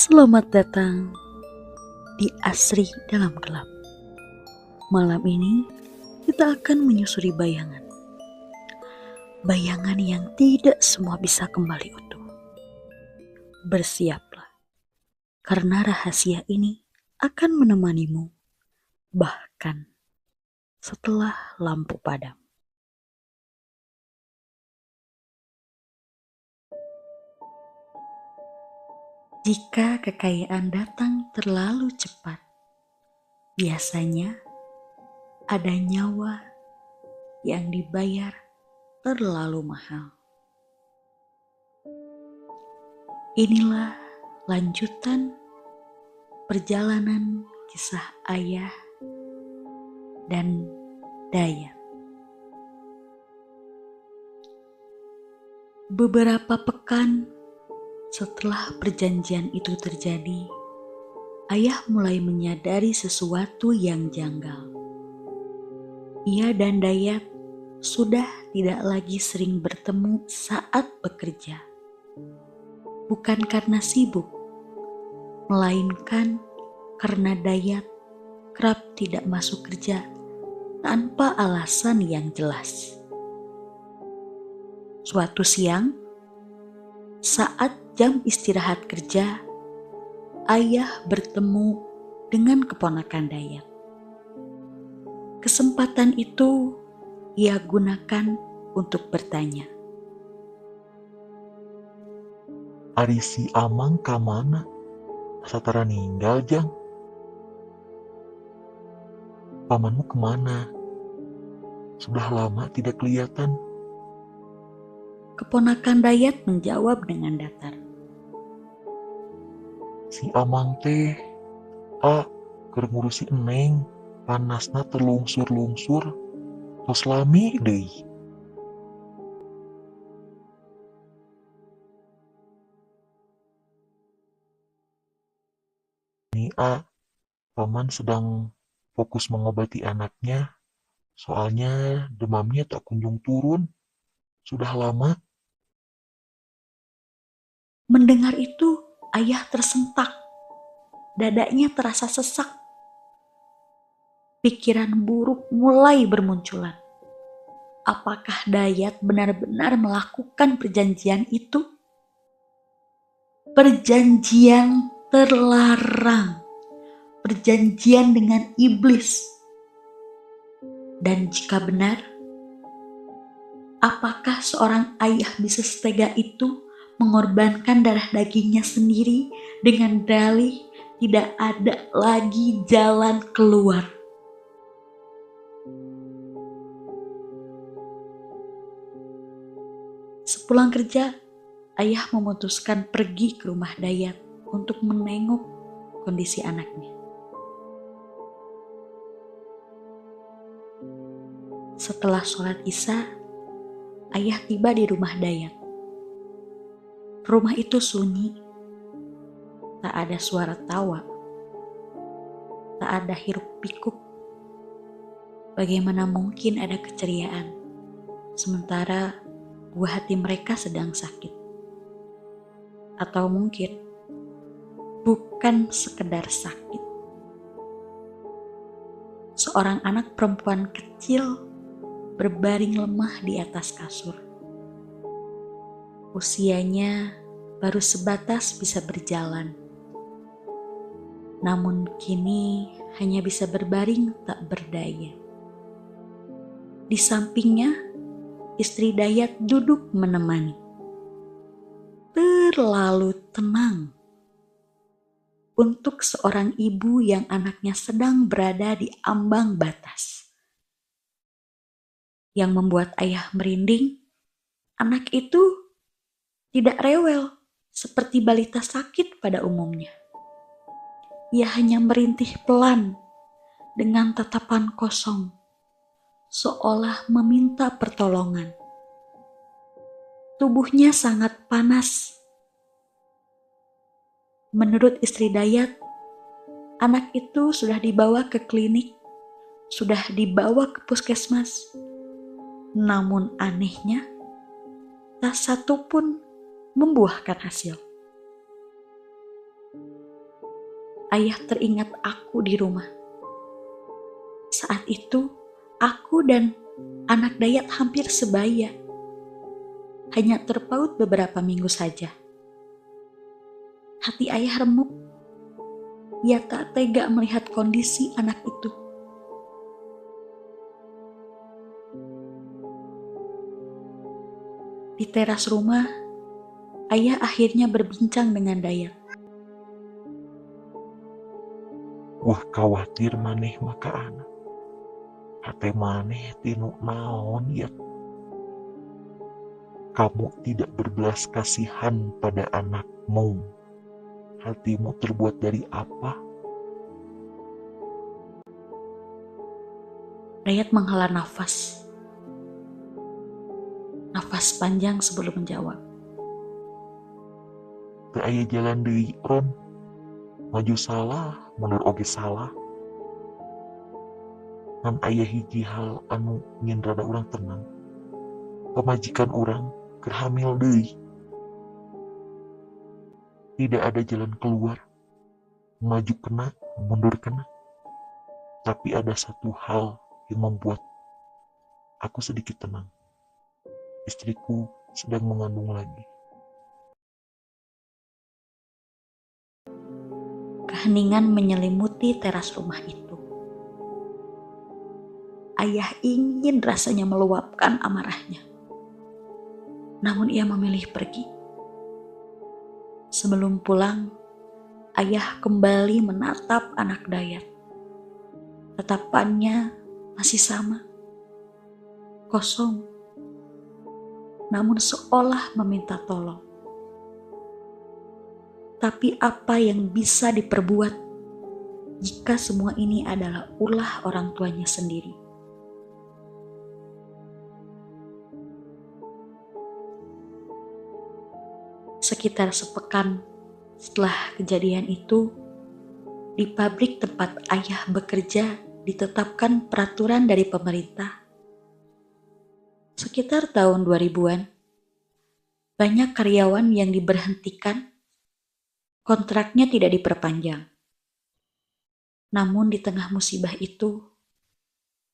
Selamat datang di Asri Dalam Gelap. Malam ini kita akan menyusuri bayangan. Bayangan yang tidak semua bisa kembali utuh. Bersiaplah, karena rahasia ini akan menemanimu, bahkan setelah lampu padam. Jika kekayaan datang terlalu cepat, biasanya ada nyawa yang dibayar terlalu mahal. Inilah lanjutan perjalanan kisah Ayah dan Dayat. Beberapa pekan setelah perjanjian itu terjadi, Ayah mulai menyadari sesuatu yang janggal. Ia dan Dayat sudah tidak lagi sering bertemu saat bekerja. Bukan karena sibuk, melainkan karena Dayat kerap tidak masuk kerja tanpa alasan yang jelas. Suatu siang, saat jam istirahat kerja, Ayah bertemu dengan keponakan Dayat. Kesempatan itu ia gunakan untuk bertanya. Ari si Amang kamana? Satara ninggal jang? Pamanmu kemana? Sudah lama tidak kelihatan. Keponakan Dayat menjawab dengan datar. Si Amang teh, keur ngurusi Eneng. Panasna terlungsur-lungsur. Tos lami deui. Paman sedang fokus mengobati anaknya. Soalnya demamnya tak kunjung turun. Sudah lama. Mendengar itu, Ayah tersentak. Dadanya terasa sesak. Pikiran buruk mulai bermunculan. Apakah Dayat benar-benar melakukan perjanjian itu? Perjanjian terlarang. Perjanjian dengan iblis. Dan jika benar, apakah seorang ayah bisa setega itu mengorbankan darah dagingnya sendiri dengan dalih tidak ada lagi jalan keluar? Sepulang kerja, Ayah memutuskan pergi ke rumah Dayat untuk menengok kondisi anaknya. Setelah sholat Isya, Ayah tiba di rumah Dayat. Rumah itu sunyi, tak ada suara tawa, tak ada hiruk pikuk. Bagaimana mungkin ada keceriaan, sementara buah hati mereka sedang sakit? Atau mungkin bukan sekedar sakit. Seorang anak perempuan kecil berbaring lemah di atas kasur. Usianya baru sebatas bisa berjalan. Namun kini hanya bisa berbaring tak berdaya. Di sampingnya, istri Dayat duduk menemani. Terlalu tenang untuk seorang ibu yang anaknya sedang berada di ambang batas. Yang membuat Ayah merinding, anak itu tidak rewel seperti balita sakit pada umumnya. Ia hanya merintih pelan dengan tatapan kosong, seolah meminta pertolongan. Tubuhnya sangat panas. Menurut istri Dayat, anak itu sudah dibawa ke klinik, sudah dibawa ke puskesmas. Namun anehnya, tak satu pun membuahkan hasil. ayah teringat aku di rumah. Saat itu, aku dan anak Dayat hampir sebaya. Hanya terpaut beberapa minggu saja. Hati ayah remuk. Ia tak tega melihat kondisi anak itu. Di teras rumah, ayah akhirnya berbincang dengan Dayat. Wah khawatir maneh maka anak. Hate maneh tinu naon ya. Kamu tidak berbelas kasihan pada anakmu. Hatimu terbuat dari apa? Dayat menghela nafas. Nafas panjang sebelum menjawab. Teu aya jalan deui Ron. Maju salah, mundur oge salah. Ngan aya hiji hal anu nyin rada urang tenang. Pamajikan urang keur hamil deui. Tidak ada jalan keluar. Maju kena, mundur kena. Tapi ada satu hal yang membuat aku sedikit tenang. Istriku sedang mengandung lagi. Keheningan menyelimuti teras rumah itu. Ayah ingin rasanya meluapkan amarahnya. Namun ia memilih pergi. Sebelum pulang, ayah kembali menatap anak Dayat. Tatapannya masih sama. Kosong. Namun seolah meminta tolong. Tapi apa yang bisa diperbuat jika semua ini adalah ulah orang tuanya sendiri? Sekitar sepekan setelah kejadian itu, di pabrik tempat ayah bekerja ditetapkan peraturan dari pemerintah. Sekitar tahun 2000-an, banyak karyawan yang diberhentikan, kontraknya tidak diperpanjang. Namun di tengah musibah itu,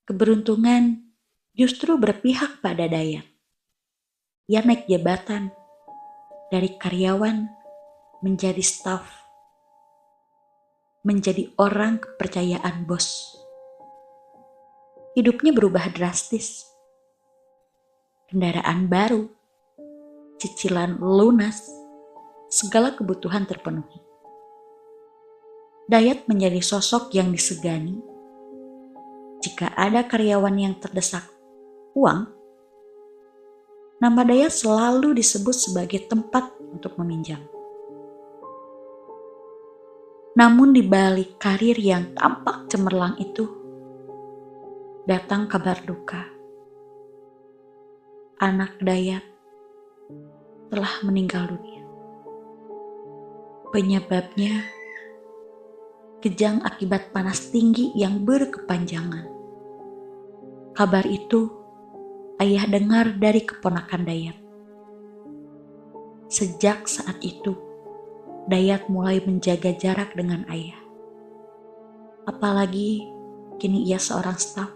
keberuntungan justru berpihak pada Dayat. Ia naik jabatan dari karyawan menjadi staf, menjadi orang kepercayaan bos. Hidupnya berubah drastis. Kendaraan baru, cicilan lunas, segala kebutuhan terpenuhi. Dayat menjadi sosok yang disegani. Jika ada karyawan yang terdesak uang, nama Dayat selalu disebut sebagai tempat untuk meminjam. Namun di balik karir yang tampak cemerlang itu, datang kabar duka. Anak Dayat telah meninggal dunia. Penyebabnya kejang akibat panas tinggi yang berkepanjangan. Kabar itu ayah dengar dari keponakan Dayat. Sejak saat itu, Dayat mulai menjaga jarak dengan ayah. Apalagi kini ia seorang staf,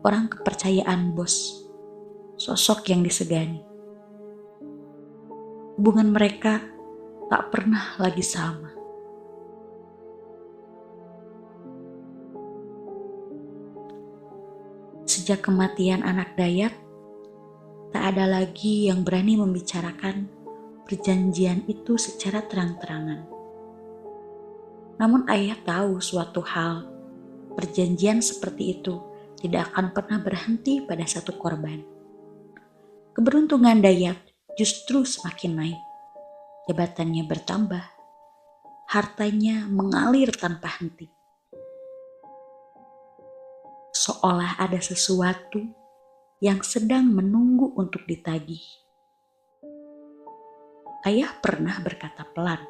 orang kepercayaan bos, sosok yang disegani. Hubungan mereka tak pernah lagi sama. Sejak kematian anak Dayat, tak ada lagi yang berani membicarakan perjanjian itu secara terang-terangan. Namun ayah tahu suatu hal, perjanjian seperti itu tidak akan pernah berhenti pada satu korban. Keberuntungan Dayat justru semakin naik. Jabatannya bertambah, hartanya mengalir tanpa henti. Seolah ada sesuatu yang sedang menunggu untuk ditagih. Ayah pernah berkata pelan,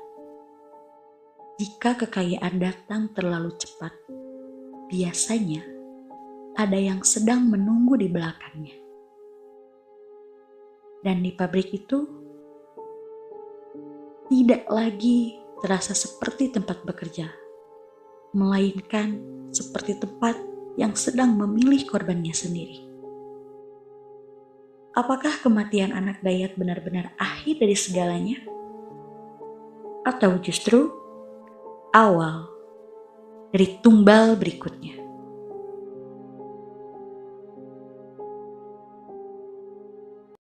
jika kekayaan datang terlalu cepat, biasanya ada yang sedang menunggu di belakangnya. Dan di pabrik itu, tidak lagi terasa seperti tempat bekerja, melainkan seperti tempat yang sedang memilih korbannya sendiri. Apakah kematian anak Dayat benar-benar akhir dari segalanya? Atau justru awal dari tumbal berikutnya?